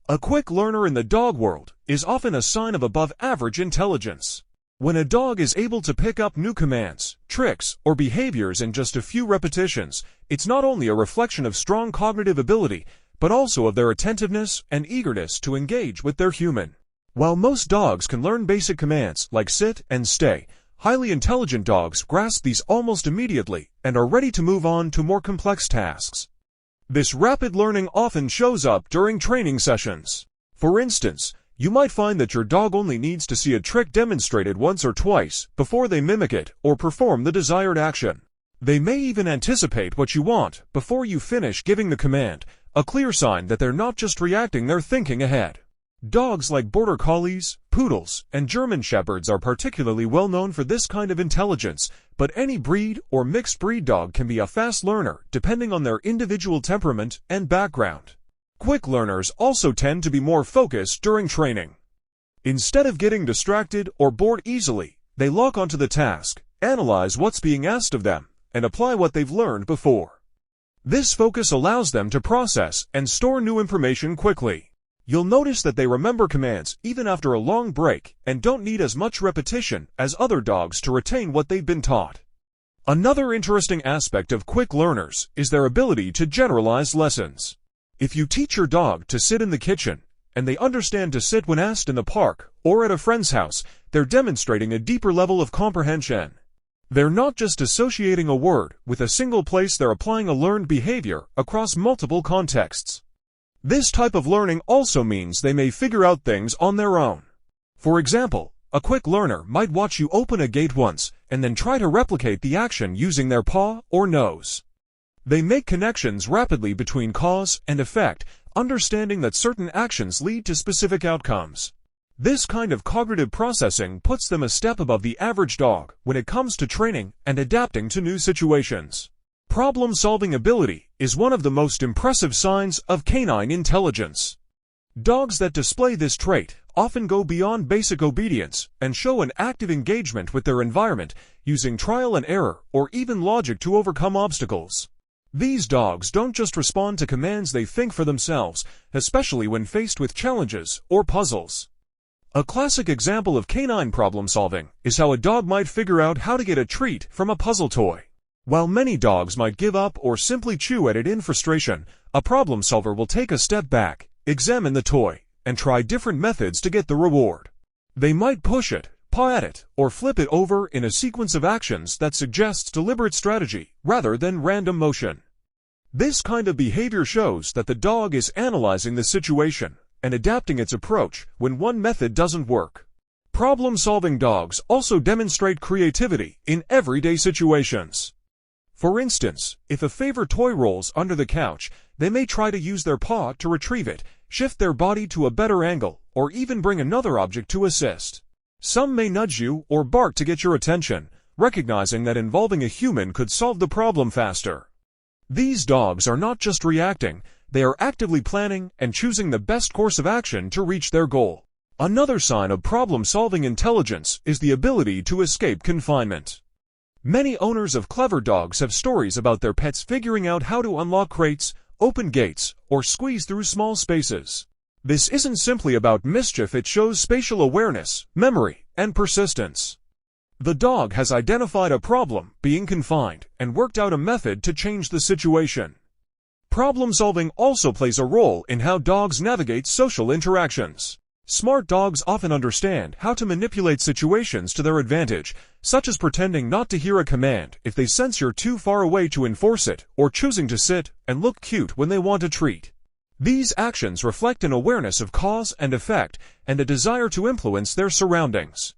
A quick learner in the dog world is often a sign of above-average intelligence. When a dog is able to pick up new commands, tricks, or behaviors in just a few repetitions, it's not only a reflection of strong cognitive ability, but also of their attentiveness and eagerness to engage with their human. While most dogs can learn basic commands like sit and stay, highly intelligent dogs grasp these almost immediately and are ready to move on to more complex tasks. This rapid learning often shows up during training sessions. For instance, you might find that your dog only needs to see a trick demonstrated once or twice before they mimic it or perform the desired action. They may even anticipate what you want before you finish giving the command, a clear sign that they're not just reacting, they're thinking ahead. Dogs like Border Collies, Poodles, and German Shepherds are particularly well known for this kind of intelligence, but any breed or mixed breed dog can be a fast learner depending on their individual temperament and background. Quick learners also tend to be more focused during training. Instead of getting distracted or bored easily, they lock onto the task, analyze what's being asked of them, and apply what they've learned before. This focus allows them to process and store new information quickly. You'll notice that they remember commands even after a long break and don't need as much repetition as other dogs to retain what they've been taught. Another interesting aspect of quick learners is their ability to generalize lessons. If you teach your dog to sit in the kitchen, and they understand to sit when asked in the park or at a friend's house, they're demonstrating a deeper level of comprehension. They're not just associating a word with a single place, they're applying a learned behavior across multiple contexts. This type of learning also means they may figure out things on their own. For example, a quick learner might watch you open a gate once and then try to replicate the action using their paw or nose. They make connections rapidly between cause and effect, understanding that certain actions lead to specific outcomes. This kind of cognitive processing puts them a step above the average dog when it comes to training and adapting to new situations. Problem-solving ability is one of the most impressive signs of canine intelligence. Dogs that display this trait often go beyond basic obedience and show an active engagement with their environment, using trial and error or even logic to overcome obstacles. These dogs don't just respond to commands, they think for themselves, especially when faced with challenges or puzzles. A classic example of canine problem-solving is how a dog might figure out how to get a treat from a puzzle toy. While many dogs might give up or simply chew at it in frustration, a problem solver will take a step back, examine the toy, and try different methods to get the reward. They might push it, paw at it, or flip it over in a sequence of actions that suggests deliberate strategy rather than random motion. This kind of behavior shows that the dog is analyzing the situation and adapting its approach when one method doesn't work. Problem-solving dogs also demonstrate creativity in everyday situations. For instance, if a favorite toy rolls under the couch, they may try to use their paw to retrieve it, shift their body to a better angle, or even bring another object to assist. Some may nudge you or bark to get your attention, recognizing that involving a human could solve the problem faster. These dogs are not just reacting, they are actively planning and choosing the best course of action to reach their goal. Another sign of problem-solving intelligence is the ability to escape confinement. Many owners of clever dogs have stories about their pets figuring out how to unlock crates, open gates, or squeeze through small spaces. This isn't simply about mischief, it shows spatial awareness, memory, and persistence. The dog has identified a problem, being confined, and worked out a method to change the situation. Problem-solving also plays a role in how dogs navigate social interactions. Smart dogs often understand how to manipulate situations to their advantage, such as pretending not to hear a command if they sense you're too far away to enforce it, or choosing to sit and look cute when they want a treat. These actions reflect an awareness of cause and effect and a desire to influence their surroundings.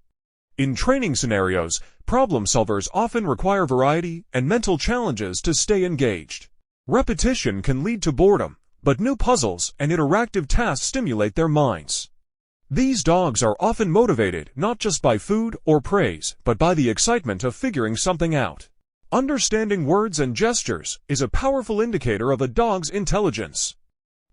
In training scenarios, problem solvers often require variety and mental challenges to stay engaged. Repetition can lead to boredom, but new puzzles and interactive tasks stimulate their minds. These dogs are often motivated not just by food or praise, but by the excitement of figuring something out. Understanding words and gestures is a powerful indicator of a dog's intelligence.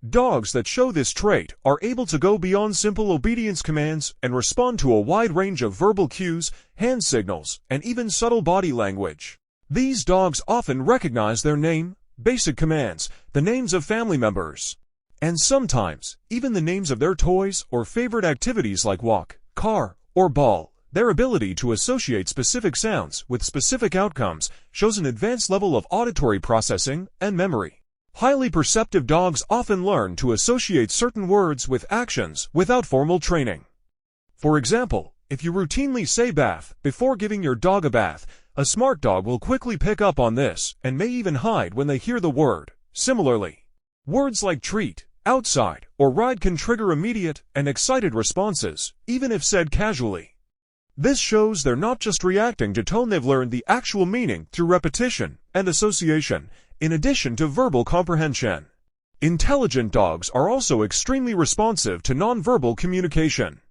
Dogs that show this trait are able to go beyond simple obedience commands and respond to a wide range of verbal cues, hand signals, and even subtle body language. These dogs often recognize their name, basic commands, the names of family members, And sometimes, even the names of their toys or favorite activities like walk, car, or ball. Their ability to associate specific sounds with specific outcomes shows an advanced level of auditory processing and memory. Highly perceptive dogs often learn to associate certain words with actions without formal training. For example, if you routinely say bath before giving your dog a bath, a smart dog will quickly pick up on this and may even hide when they hear the word. Similarly, words like treat, outside, or ride can trigger immediate and excited responses, even if said casually. This shows they're not just reacting to tone, they've learned the actual meaning through repetition and association, in addition to verbal comprehension. Intelligent dogs are also extremely responsive to nonverbal communication.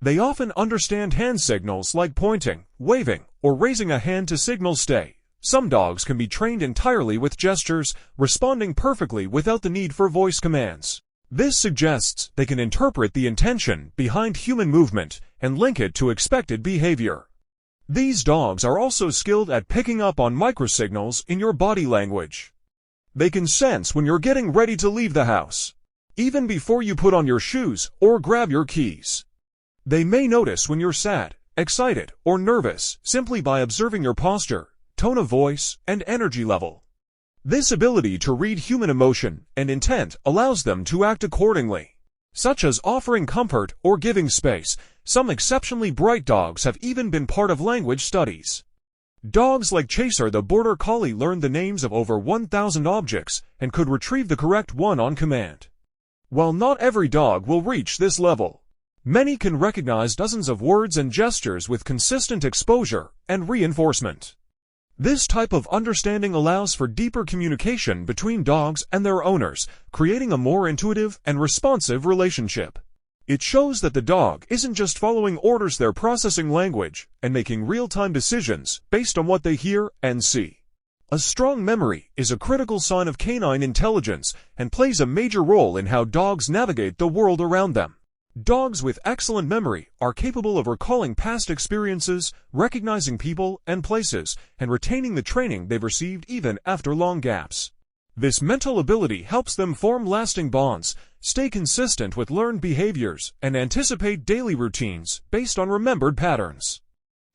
They often understand hand signals like pointing, waving, or raising a hand to signal stay. Some dogs can be trained entirely with gestures, responding perfectly without the need for voice commands. This suggests they can interpret the intention behind human movement and link it to expected behavior. These dogs are also skilled at picking up on microsignals in your body language. They can sense when you're getting ready to leave the house, even before you put on your shoes or grab your keys. They may notice when you're sad, excited, or nervous simply by observing your posture, tone of voice, and energy level. This ability to read human emotion and intent allows them to act accordingly, such as offering comfort or giving space. Some exceptionally bright dogs have even been part of language studies. Dogs like Chaser the Border Collie learned the names of over 1,000 objects and could retrieve the correct one on command. While not every dog will reach this level, many can recognize dozens of words and gestures with consistent exposure and reinforcement. This type of understanding allows for deeper communication between dogs and their owners, creating a more intuitive and responsive relationship. It shows that the dog isn't just following orders, they're processing language and making real-time decisions based on what they hear and see. A strong memory is a critical sign of canine intelligence and plays a major role in how dogs navigate the world around them. Dogs with excellent memory are capable of recalling past experiences, recognizing people and places, and retaining the training they've received even after long gaps. This mental ability helps them form lasting bonds, stay consistent with learned behaviors, and anticipate daily routines based on remembered patterns.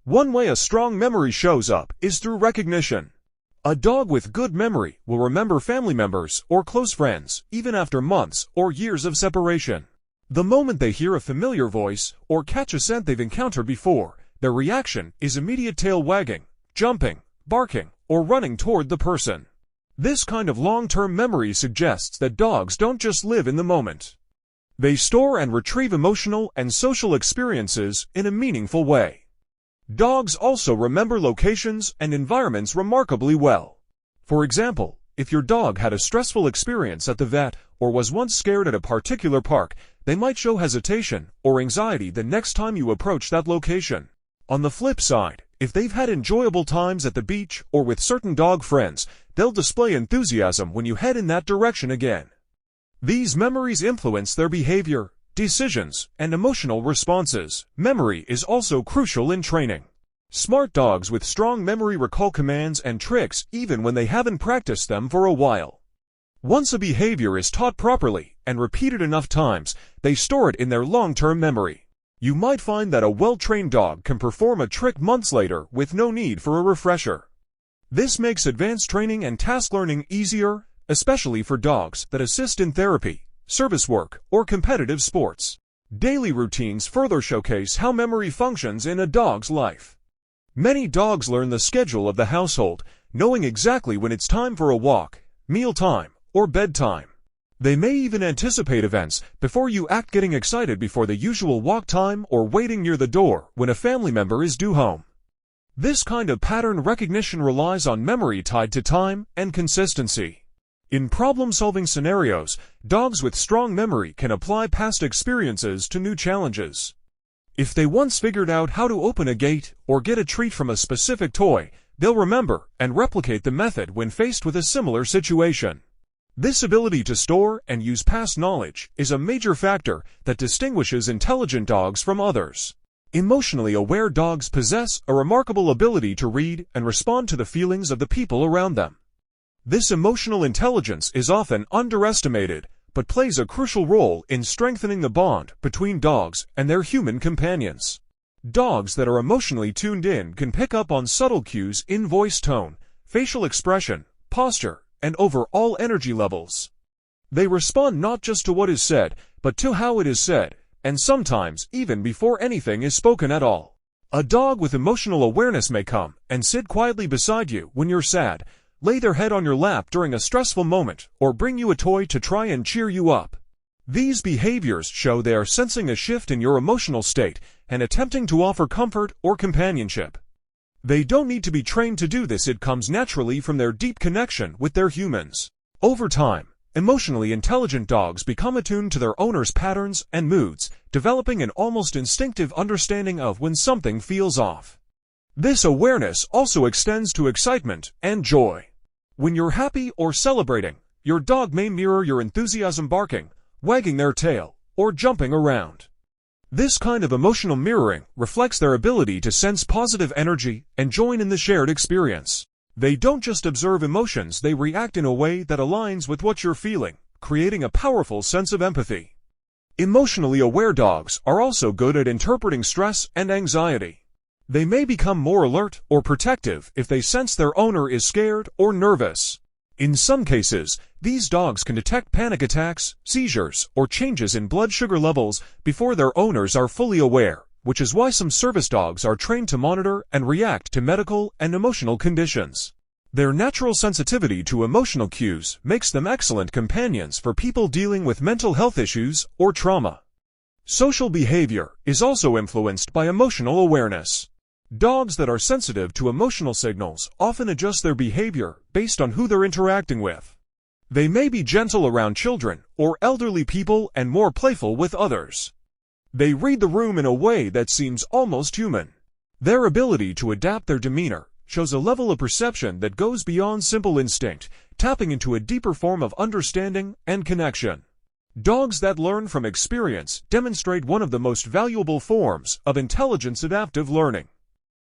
One way a strong memory shows up is through recognition. A dog with good memory will remember family members or close friends, even after months or years of separation. The moment they hear a familiar voice or catch a scent they've encountered before, their reaction is immediate tail wagging, jumping, barking, or running toward the person. This kind of long-term memory suggests that dogs don't just live in the moment. They store and retrieve emotional and social experiences in a meaningful way. Dogs also remember locations and environments remarkably well. For example, if your dog had a stressful experience at the vet or was once scared at a particular park, they might show hesitation or anxiety the next time you approach that location. On the flip side, if they've had enjoyable times at the beach or with certain dog friends, they'll display enthusiasm when you head in that direction again. These memories influence their behavior, decisions, and emotional responses. Memory is also crucial in training. Smart dogs with strong memory recall commands and tricks even when they haven't practiced them for a while. Once a behavior is taught properly and repeated enough times, they store it in their long-term memory. You might find that a well-trained dog can perform a trick months later with no need for a refresher. This makes advanced training and task learning easier, especially for dogs that assist in therapy, service work, or competitive sports. Daily routines further showcase how memory functions in a dog's life. Many dogs learn the schedule of the household, knowing exactly when it's time for a walk, mealtime, or bedtime. They may even anticipate events before you act, getting excited before the usual walk time or waiting near the door when a family member is due home. This kind of pattern recognition relies on memory tied to time and consistency. In problem-solving scenarios, dogs with strong memory can apply past experiences to new challenges. If they once figured out how to open a gate or get a treat from a specific toy, they'll remember and replicate the method when faced with a similar situation. This ability to store and use past knowledge is a major factor that distinguishes intelligent dogs from others. Emotionally aware dogs possess a remarkable ability to read and respond to the feelings of the people around them. This emotional intelligence is often underestimated, but plays a crucial role in strengthening the bond between dogs and their human companions. Dogs that are emotionally tuned in can pick up on subtle cues in voice tone, facial expression, posture, and overall energy levels. They respond not just to what is said, but to how it is said, and sometimes even before anything is spoken at all. A dog with emotional awareness may come and sit quietly beside you when you're sad, lay their head on your lap during a stressful moment, or bring you a toy to try and cheer you up. These behaviors show they are sensing a shift in your emotional state and attempting to offer comfort or companionship. They don't need to be trained to do this, it comes naturally from their deep connection with their humans. Over time, emotionally intelligent dogs become attuned to their owner's patterns and moods, developing an almost instinctive understanding of when something feels off. This awareness also extends to excitement and joy. When you're happy or celebrating, your dog may mirror your enthusiasm, barking, wagging their tail, or jumping around. This kind of emotional mirroring reflects their ability to sense positive energy and join in the shared experience. They don't just observe emotions, they react in a way that aligns with what you're feeling, creating a powerful sense of empathy. Emotionally aware dogs are also good at interpreting stress and anxiety. They may become more alert or protective if they sense their owner is scared or nervous. In some cases, these dogs can detect panic attacks, seizures, or changes in blood sugar levels before their owners are fully aware, which is why some service dogs are trained to monitor and react to medical and emotional conditions. Their natural sensitivity to emotional cues makes them excellent companions for people dealing with mental health issues or trauma. Social behavior is also influenced by emotional awareness. Dogs that are sensitive to emotional signals often adjust their behavior based on who they're interacting with. They may be gentle around children or elderly people and more playful with others. They read the room in a way that seems almost human. Their ability to adapt their demeanor shows a level of perception that goes beyond simple instinct, tapping into a deeper form of understanding and connection. Dogs that learn from experience demonstrate one of the most valuable forms of intelligence: adaptive learning.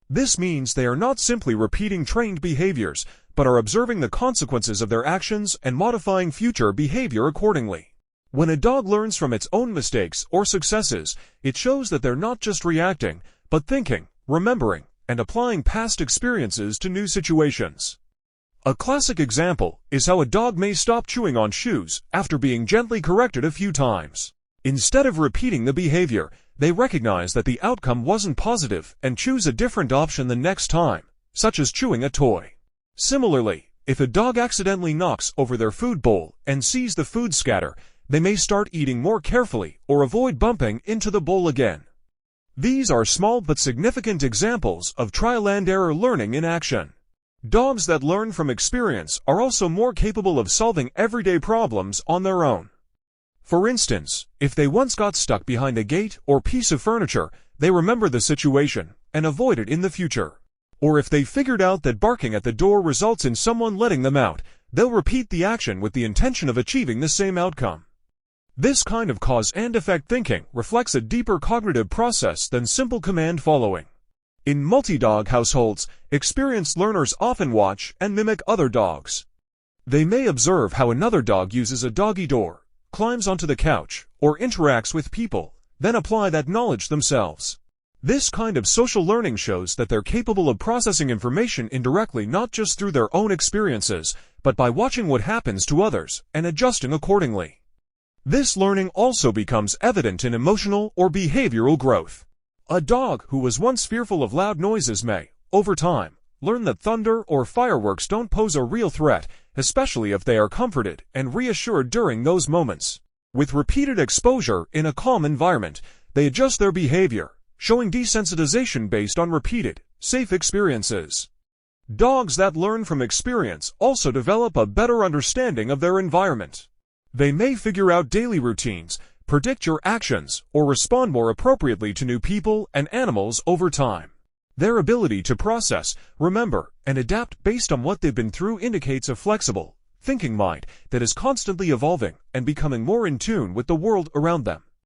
This means they are not simply repeating trained behaviors, but are observing the consequences of their actions and modifying future behavior accordingly. When a dog learns from its own mistakes or successes, it shows that they're not just reacting, but thinking, remembering, and applying past experiences to new situations. A classic example is how a dog may stop chewing on shoes after being gently corrected a few times. Instead of repeating the behavior, they recognize that the outcome wasn't positive and choose a different option the next time, such as chewing a toy. Similarly, if a dog accidentally knocks over their food bowl and sees the food scatter, they may start eating more carefully or avoid bumping into the bowl again. These are small but significant examples of trial-and-error learning in action. Dogs that learn from experience are also more capable of solving everyday problems on their own. For instance, if they once got stuck behind a gate or piece of furniture, they remember the situation and avoid it in the future. Or if they figured out that barking at the door results in someone letting them out, they'll repeat the action with the intention of achieving the same outcome. This kind of cause and effect thinking reflects a deeper cognitive process than simple command following. In multi-dog households, experienced learners often watch and mimic other dogs. They may observe how another dog uses a doggy door, climbs onto the couch, or interacts with people, then apply that knowledge themselves. This kind of social learning shows that they're capable of processing information indirectly, not just through their own experiences, but by watching what happens to others and adjusting accordingly. This learning also becomes evident in emotional or behavioral growth. A dog who was once fearful of loud noises may, over time, learn that thunder or fireworks don't pose a real threat, especially if they are comforted and reassured during those moments. With repeated exposure in a calm environment, they adjust their behavior, showing desensitization based on repeated, safe experiences. Dogs that learn from experience also develop a better understanding of their environment. They may figure out daily routines, predict your actions, or respond more appropriately to new people and animals over time. Their ability to process, remember, and adapt based on what they've been through indicates a flexible, thinking mind that is constantly evolving and becoming more in tune with the world around them.